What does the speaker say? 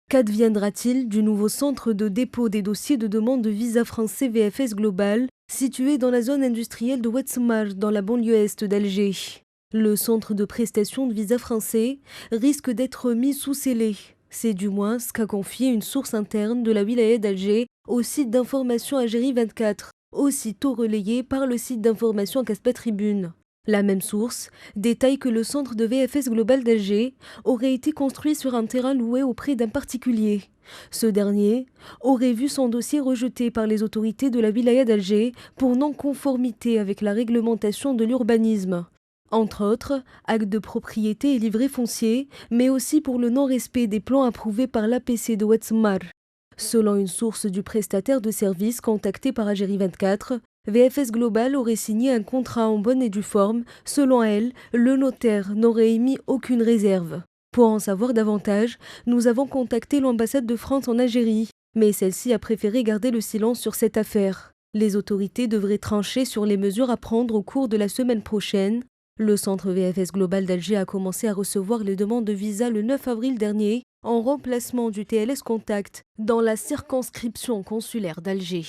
Qu'adviendra-t-il du nouveau centre de dépôt des dossiers de demande de visa français VFS Global, situé dans la zone industrielle de Oued-Smar, dans la banlieue est d'Alger? Le centre de prestation de visa français risque d'être mis sous scellé. C'est du moins ce qu'a confié une source interne de la wilaya d'Alger au site d'information Algérie 24, aussitôt relayé par le site d'information Caspa Tribune. La même source détaille que le centre de VFS Global d'Alger aurait été construit sur un terrain loué auprès d'un particulier. Ce dernier aurait vu son dossier rejeté par les autorités de la wilaya d'Alger pour non-conformité avec la réglementation de l'urbanisme. Entre autres, acte de propriété et livret foncier, mais aussi pour le non-respect des plans approuvés par l'APC de Oued-Smar. Selon une source du prestataire de services contacté par Algérie 24, VFS Global aurait signé un contrat en bonne et due forme. Selon elle, le notaire n'aurait émis aucune réserve. Pour en savoir davantage, nous avons contacté l'ambassade de France en Algérie, mais celle-ci a préféré garder le silence sur cette affaire. Les autorités devraient trancher sur les mesures à prendre au cours de la semaine prochaine. Le centre VFS Global d'Alger a commencé à recevoir les demandes de visa le 9 avril dernier, en remplacement du TLS Contact dans la circonscription consulaire d'Alger.